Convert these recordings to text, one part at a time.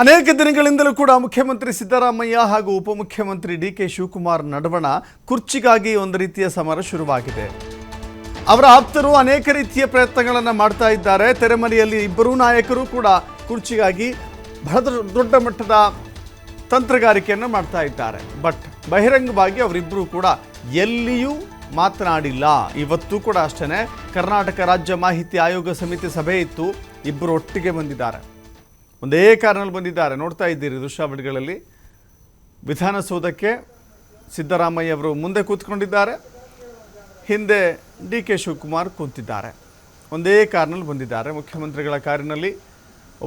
ಅನೇಕ ದಿನಗಳಿಂದಲೂ ಕೂಡ ಮುಖ್ಯಮಂತ್ರಿ ಸಿದ್ದರಾಮಯ್ಯ ಹಾಗೂ ಉಪಮುಖ್ಯಮಂತ್ರಿ ಡಿ.ಕೆ. ಶಿವಕುಮಾರ್ ನಡುವಣ ಕುರ್ಚಿಗಾಗಿ ಒಂದು ರೀತಿಯ ಸಮರ ಶುರುವಾಗಿದೆ. ಅವರ ಆಪ್ತರು ಅನೇಕ ರೀತಿಯ ಪ್ರಯತ್ನಗಳನ್ನು ಮಾಡ್ತಾ ಇದ್ದಾರೆ. ತೆರೆಮರೆಯಲ್ಲಿ ಇಬ್ಬರೂ ನಾಯಕರು ಕೂಡ ಕುರ್ಚಿಗಾಗಿ ಬಹಳ ದೊಡ್ಡ ಮಟ್ಟದ ತಂತ್ರಗಾರಿಕೆಯನ್ನು ಮಾಡ್ತಾ ಇದ್ದಾರೆ. ಬಟ್ ಬಹಿರಂಗವಾಗಿ ಅವರಿಬ್ಬರೂ ಕೂಡ ಎಲ್ಲಿಯೂ ಮಾತನಾಡಿಲ್ಲ. ಇವತ್ತು ಕೂಡ ಅಷ್ಟೇ ಕರ್ನಾಟಕ ರಾಜ್ಯ ಮಾಹಿತಿ ಆಯೋಗ ಸಮಿತಿ ಸಭೆ ಇತ್ತು. ಇಬ್ಬರು ಒಟ್ಟಿಗೆ ಬಂದಿದ್ದಾರೆ, ಒಂದೇ ಕಾರಿನಲ್ಲಿ ಬಂದಿದ್ದಾರೆ. ನೋಡ್ತಾ ಇದ್ದೀರಿ ದೃಶ್ಯಾವಳಿಗಳಲ್ಲಿ. ವಿಧಾನಸೌಧಕ್ಕೆ ಸಿದ್ದರಾಮಯ್ಯ ಅವರು ಮುಂದೆ ಕೂತ್ಕೊಂಡಿದ್ದಾರೆ, ಹಿಂದೆ ಡಿ.ಕೆ. ಶಿವಕುಮಾರ್ ಕೂತಿದ್ದಾರೆ. ಒಂದೇ ಕಾರಿನಲ್ಲಿ ಬಂದಿದ್ದಾರೆ. ಮುಖ್ಯಮಂತ್ರಿಗಳ ಕಾರಿನಲ್ಲಿ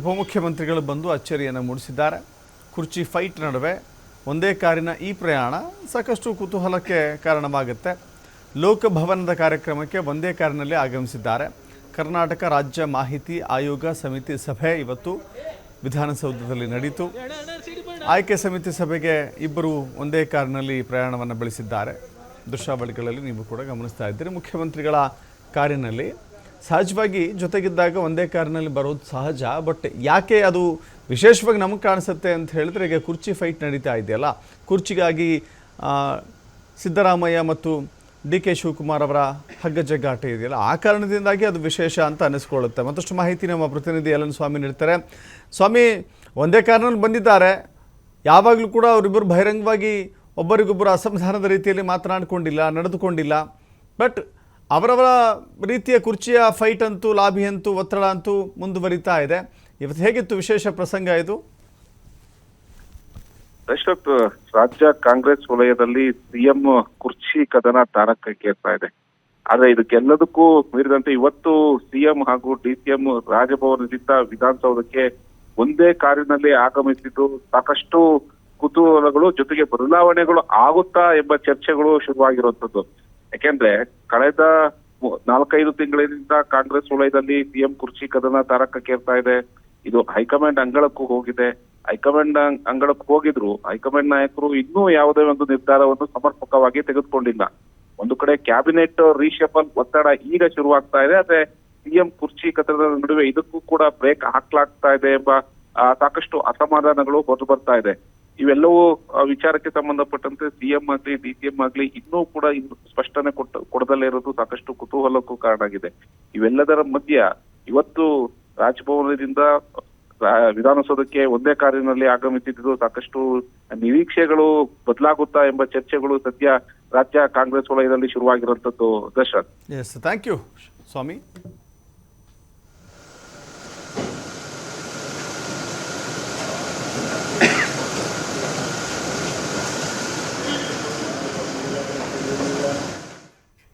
ಉಪಮುಖ್ಯಮಂತ್ರಿಗಳು ಬಂದು ಅಚ್ಚರಿಯನ್ನು ಮೂಡಿಸಿದ್ದಾರೆ. ಕುರ್ಚಿ ಫೈಟ್ ನಡುವೆ ಒಂದೇ ಕಾರಿನ ಈ ಪ್ರಯಾಣ ಸಾಕಷ್ಟು ಕುತೂಹಲಕ್ಕೆ ಕಾರಣವಾಗುತ್ತೆ. ಲೋಕಭವನದ ಕಾರ್ಯಕ್ರಮಕ್ಕೆ ಒಂದೇ ಕಾರಿನಲ್ಲಿ ಆಗಮಿಸಿದ್ದಾರೆ. ಕರ್ನಾಟಕ ರಾಜ್ಯ ಮಾಹಿತಿ ಆಯೋಗ ಸಮಿತಿ ಸಭೆ ಇವತ್ತು ವಿಧಾನಸೌಧದಲ್ಲಿ ನಡೆಯಿತು. ಆಯ್ಕೆ ಸಮಿತಿ ಸಭೆಗೆ ಇಬ್ಬರು ಒಂದೇ ಕಾರಿನಲ್ಲಿ ಪ್ರಯಾಣವನ್ನು ಬೆಳೆಸಿದ್ದಾರೆ. ದೃಶ್ಯಾವಳಿಗಳಲ್ಲಿ ನೀವು ಕೂಡ ಗಮನಿಸ್ತಾ ಇದ್ದೀರಿ. ಮುಖ್ಯಮಂತ್ರಿಗಳ ಕಾರಿನಲ್ಲಿ ಸಹಜವಾಗಿ ಜೊತೆಗಿದ್ದಾಗ ಒಂದೇ ಕಾರಿನಲ್ಲಿ ಬರೋದು ಸಹಜ. ಬಟ್ ಯಾಕೆ ಅದು ವಿಶೇಷವಾಗಿ ನಮಗೆ ಕಾಣಿಸುತ್ತೆ ಅಂತ ಹೇಳಿದ್ರೆ, ಈಗ ಕುರ್ಚಿ ಫೈಟ್ ನಡೀತಾ ಇದೆಯಲ್ಲ, ಕುರ್ಚಿಗಾಗಿ ಸಿದ್ದರಾಮಯ್ಯ ಮತ್ತು ಡಿ.ಕೆ. ಶಿವಕುಮಾರ್ ಅವರ ಹಗ್ಗಜಗ್ಗಾಟ ಇದೆಯಲ್ಲ, ಆ ಕಾರಣದಿಂದಾಗಿ ಅದು ವಿಶೇಷ ಅಂತ ಅನಿಸ್ಕೊಳ್ಳುತ್ತೆ. ಮತ್ತಷ್ಟು ಮಾಹಿತಿ ನಮ್ಮ ಪ್ರತಿನಿಧಿ ಎಲ್ ಎನ್ ಸ್ವಾಮಿ ನೀಡ್ತಾರೆ. ಸ್ವಾಮಿ, ಒಂದೇ ಕಾರಣದಲ್ಲಿ ಬಂದಿದ್ದಾರೆ. ಯಾವಾಗಲೂ ಕೂಡ ಅವರಿಬ್ಬರು ಬಹಿರಂಗವಾಗಿ ಒಬ್ಬರಿಗೊಬ್ಬರು ಅಸಮಾಧಾನದ ರೀತಿಯಲ್ಲಿ ಮಾತನಾಡಿಕೊಂಡಿಲ್ಲ, ನಡೆದುಕೊಂಡಿಲ್ಲ. ಬಟ್ ಅವರವರ ರೀತಿಯ ಕುರ್ಚಿಯ ಫೈಟ್ ಅಂತೂ, ಲಾಬಿ ಅಂತೂ, ಒತ್ತಡ ಅಂತೂ ಮುಂದುವರಿತಾ ಇದೆ. ಇವತ್ತು ಹೇಗಿತ್ತು ವಿಶೇಷ ಪ್ರಸಂಗ ಇದು? ಅಶ್ವಥ್, ರಾಜ್ಯ ಕಾಂಗ್ರೆಸ್ ವಲಯದಲ್ಲಿ ಸಿಎಂ ಕುರ್ಚಿ ಕದನ ತಾರಕಕ್ಕೇರ್ತಾ ಇದೆ. ಆದ್ರೆ ಇದಕ್ಕೆಲ್ಲದಕ್ಕೂ ಮೀರಿದಂತೆ ಇವತ್ತು ಸಿಎಂ ಹಾಗೂ ಡಿಸಿಎಂ ರಾಜಭವನದಿಂದ ವಿಧಾನಸೌಧಕ್ಕೆ ಒಂದೇ ಕಾರಿನಲ್ಲಿ ಆಗಮಿಸಿದ್ದು ಸಾಕಷ್ಟು ಕುತೂಹಲಗಳು, ಜೊತೆಗೆ ಬದಲಾವಣೆಗಳು ಆಗುತ್ತಾ ಎಂಬ ಚರ್ಚೆಗಳು ಶುರುವಾಗಿರುವಂತದ್ದು. ಯಾಕೆಂದ್ರೆ ಕಳೆದ 4-5 ತಿಂಗಳಿಂದ ಕಾಂಗ್ರೆಸ್ ವಲಯದಲ್ಲಿ ಸಿಎಂ ಕುರ್ಚಿ ಕದನ ತಾರಕಕ್ಕೇರ್ತಾ ಇದೆ. ಇದು ಹೈಕಮಾಂಡ್ ಅಂಗಳಕ್ಕೂ ಹೋಗಿದೆ. ಹೈಕಮಾಂಡ್ ಅಂಗಳಕ್ಕೆ ಹೋಗಿದ್ರು ಹೈಕಮಾಂಡ್ ನಾಯಕರು ಇನ್ನೂ ಯಾವುದೇ ಒಂದು ನಿರ್ಧಾರವನ್ನು ಸಮರ್ಪಕವಾಗಿ ತೆಗೆದುಕೊಂಡಿಲ್ಲ. ಒಂದು ಕಡೆ ಕ್ಯಾಬಿನೆಟ್ ರೀಶಫಲ್ ಒತ್ತಡ ಈಗ ಶುರುವಾಗ್ತಾ ಇದೆ. ಆದ್ರೆ ಸಿಎಂ ಕುರ್ಚಿ ಕದನದ ನಡುವೆ ಇದಕ್ಕೂ ಕೂಡ ಬ್ರೇಕ್ ಹಾಕ್ಲಾಗ್ತಾ ಇದೆ ಎಂಬ ಸಾಕಷ್ಟು ಅಸಮಾಧಾನಗಳು ಹೊರಟು ಬರ್ತಾ ಇದೆ. ಇವೆಲ್ಲವೂ ವಿಚಾರಕ್ಕೆ ಸಂಬಂಧಪಟ್ಟಂತೆ ಸಿಎಂ ಆಗ್ಲಿ ಡಿಸಿಎಂ ಆಗ್ಲಿ ಇನ್ನೂ ಕೂಡ ಸ್ಪಷ್ಟನೆ ಕೊಡದಲ್ಲೇ ಇರೋದು ಸಾಕಷ್ಟು ಕುತೂಹಲಕ್ಕೂ ಕಾರಣ ಆಗಿದೆ. ಇವೆಲ್ಲದರ ಮಧ್ಯ ಇವತ್ತು ರಾಜಭವನದಿಂದ ವಿಧಾನಸೌಧಕ್ಕೆ ಒಂದೇ ಕಾರಿನಲ್ಲಿ ಆಗಮಿಸಿದ್ದು ಸಾಕಷ್ಟು ನಿರೀಕ್ಷೆಗಳು ಬದಲಾಗುತ್ತಾ ಎಂಬ ಚರ್ಚೆಗಳು ಸದ್ಯ ರಾಜ್ಯ ಕಾಂಗ್ರೆಸ್ ವಲಯದಲ್ಲಿ ಶುರುವಾಗಿರುವಂತದ್ದು. Darshan. Yes, thank you Swami.